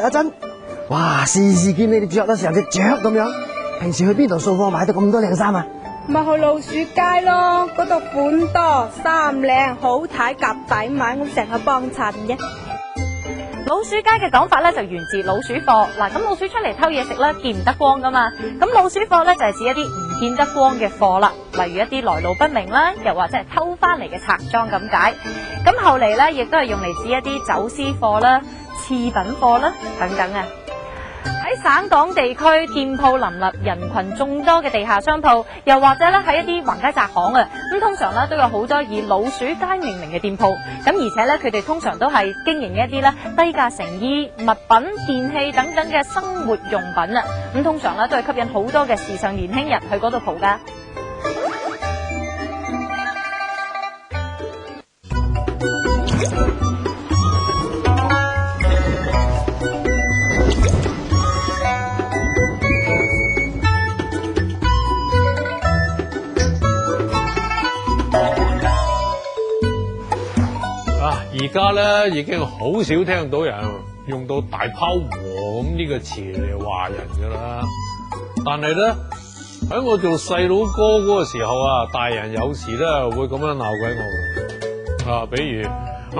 一陣，哇！時時見你哋着得成隻雀咁樣。平時去邊度掃貨買到咁多靚衫啊？咪去老鼠街咯，嗰度款多，衫靚，好睇，夾抵買，我成日幫襯嘅。老鼠街嘅講法咧就源自老鼠貨嗱，咁老鼠出嚟偷嘢食咧見唔得光噶嘛，咁老鼠貨咧就係指一啲唔見得光嘅貨啦，例如一啲來路不明啦，又或者係偷翻嚟嘅賊贓咁解。咁後嚟咧亦都係用嚟指一啲走私貨啦、次品貨啦等等啊。喺省港地區店鋪林立、人群眾多嘅地下商鋪，又或者咧喺一啲橫街窄巷啊，咁通常咧都有好多以老鼠街命名嘅店鋪，咁而且咧佢哋通常都係經營一啲咧低價成衣、物品、電器等等嘅生活用品啊，咁通常咧都係吸引好多嘅時尚年輕人去嗰度蒲噶。而家咧已經好少聽到人用到大拋禾咁呢個詞嚟話人噶啦，但係咧喺我做細佬哥嗰個時候啊，大人有時咧會咁樣鬧鬼我啊，比如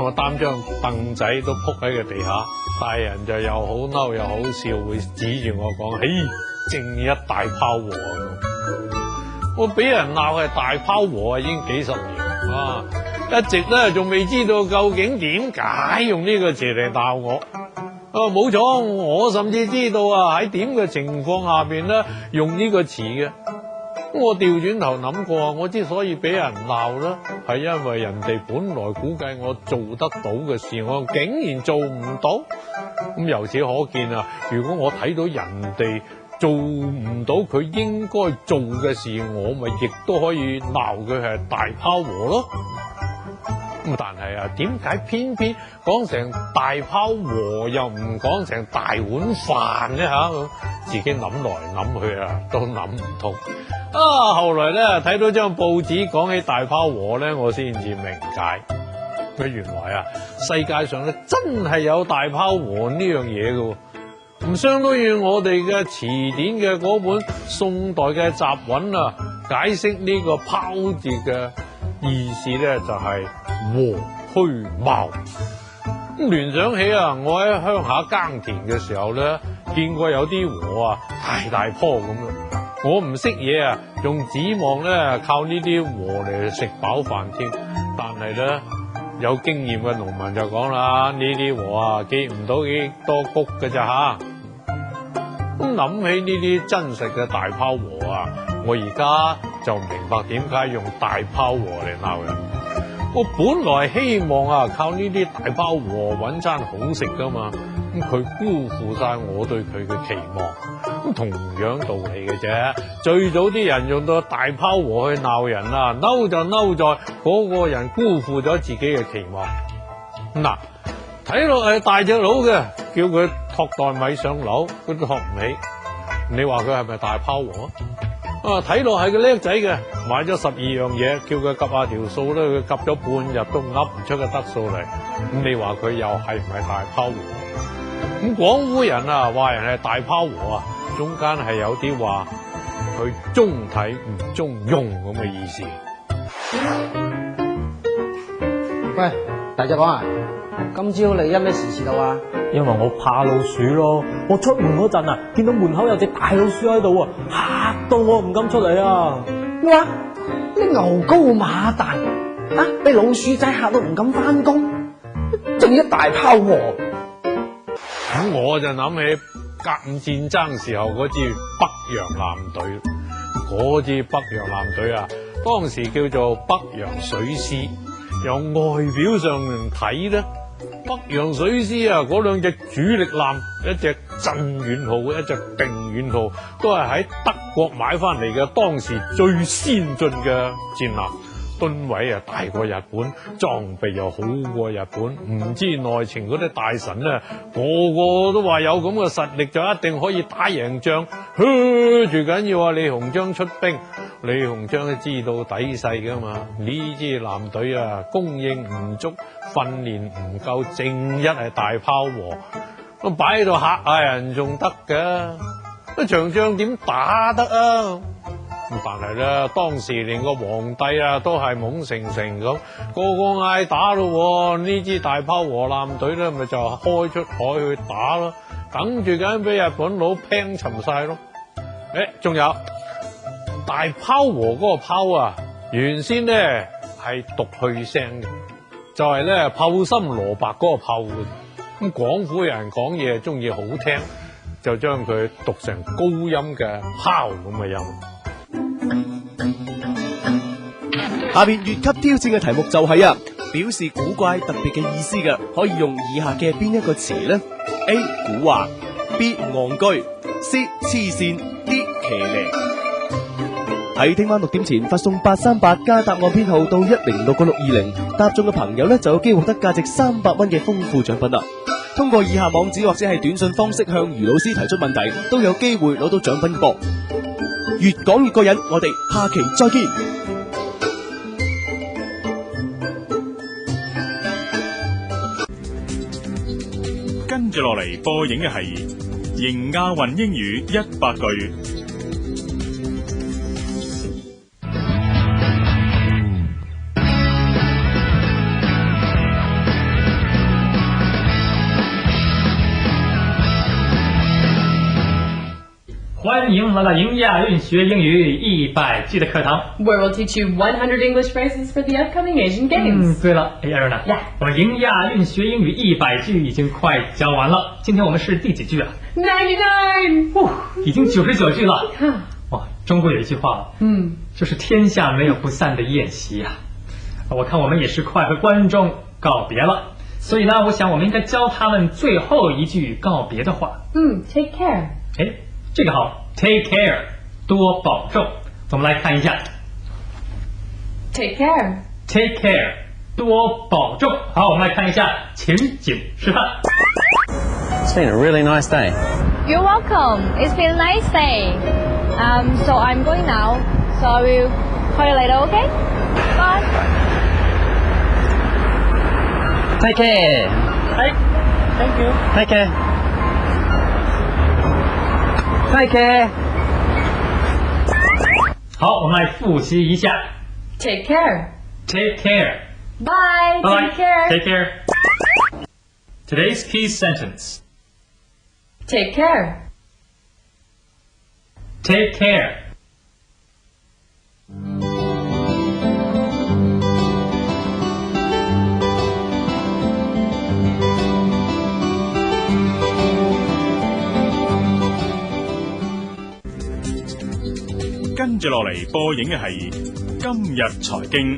我擔張凳仔都仆喺個地下，大人就又好嬲又好笑，會指住我講：嘿，正一大拋禾咁。我俾人鬧係大拋禾啊，已經幾十年啊。一直咧仲未知道究竟點解用呢個詞嚟鬧我。冇錯，我甚至知道啊喺點嘅情況下邊咧用呢個詞嘅。我調轉頭諗過，我之所以俾人鬧咧，係因為人哋本來估計我做得到嘅事，我竟然做唔到。咁由此可見啊，如果我睇到人哋做唔到佢應該做嘅事，我咪亦都可以鬧佢係大拋禾咯。咁但係啊，點解偏偏講成大拋禾又唔講成大碗飯呢？自己諗來諗去啊，都諗唔通。後來咧睇到張報紙講起大拋禾咧，我先至明解。原來啊，世界上咧真係有大拋禾呢樣嘢嘅，唔相當於我哋嘅詞典嘅嗰本宋代嘅集韻啊，解釋呢個拋字嘅意思咧就係禾虛茂。咁聯想起啊，我喺鄉下耕田嘅時候咧，見過有啲禾啊大棵咁啊，我唔識嘢啊，仲指望咧靠呢啲禾嚟食飽飯添。但係咧有經驗嘅農民就講啦，呢啲禾啊結唔到幾多穀嘅咋吓。咁諗起呢啲真實嘅大拋禾啊，我而家就明白點解用大拋禾嚟鬧人。我本來希望啊靠呢啲大拋禾搵餐好食噶嘛，咁佢辜負晒我對佢嘅期望。咁同樣道理嘅啫，最早啲人用到大拋禾去鬧人啊，嬲就嬲在嗰個人辜負咗自己嘅期望。嗱，睇落係大隻佬嘅，叫佢托袋米上樓，佢都托唔起。你話佢係咪大拋禾？睇落係個叻仔嘅，買咗12樣嘢，叫佢夾下條數咧，佢夾咗半日都噏唔出個得數嚟。咁你話佢又係唔係大拋禾？咁廣府人啊話人係大拋禾啊，中間係有啲話佢中睇唔中用咁嘅意思。喂，大隻講啊，今朝你因咩事遲到啊？因為我怕老鼠咯，我出門嗰陣啊，見到門口有隻大老鼠喺度啊，嚇到我唔敢出嚟啊！咩話？你牛高馬大啊，俾老鼠仔嚇到唔敢翻工，仲一大拋禾。咁我就諗起甲午戰爭時候嗰支北洋艦隊，嗰支北洋艦隊啊，當時叫做北洋水師。由外表上嚟睇咧，北洋水師啊，嗰兩隻主力艦，一隻鎮遠號，一隻定遠號，都係喺德國買翻嚟嘅，當時最先進嘅戰艦，噸位啊大過日本，裝備又好過日本。唔知內情嗰啲大臣咧，個個都話有咁嘅實力就一定可以打贏仗。最緊要啊，李鴻章出兵。李鴻章都知道底細噶嘛，呢支艦隊啊，供應唔足，訓練唔夠，正一係大拋禾。咁擺喺度嚇下人仲得嘅，場仗點打得啊？但係咧，當時連個皇帝啊都係懵成咁，個個嗌打咯，呢支大炮和艦隊咧咪就開出海去打咯，等住緊俾日本佬拼沉晒咯。仲有大炮和嗰個炮啊，原先咧係讀去聲嘅，就係咧炮心蘿蔔嗰個炮嘅。咁廣府人講嘢中意好聽，就將佢讀成高音嘅炮咁嘅音。下邊越級挑戰嘅題目就係表示古怪特別嘅意思嘅，可以用以下嘅邊一個詞呢？ A. 古惑 B. 戇居 C. 黐線 D. 騎呢。喺聽晚6點前發送838加答案編號到106620，答中嘅朋友呢就有機會獲得價值300蚊嘅豐富獎品啦。通過以下網址或者係短信方式向余老師提出問題，都有機會攞到獎品噃。越講越過癮，我哋下期再見。跟住落嚟播映嘅係迎亞運英語100句。歡迎來到迎亞運學英語100句的課堂 where we'll teach you 100 English phrases for the upcoming Asian Games. 對了，Aaron我們迎亞運學英語100句已經快教完了，今天我們是第幾句啊 99. 已經99句了。哇，中國有一句話，就是天下沒有不散的宴席啊。我看我們也是快和觀眾告別了，所以呢，我想我們應該教他們最後一句告別的話。Take care. 這個好 ，take care， 多保重。我們來看一下 Take care. take care， 多保重。好，我們來看一下情景示範。It's been a really nice day. You're welcome. It's been a nice day. So I'm going now. So I will call you later, okay? Bye. Take care. Thank you. Take care. Take care. 好，我們來複習一下 Take care. take care。 Bye. Bye. Take care. Take care. Today's key sentence. Take care. Take care.跟住落嚟播映嘅係今日財經。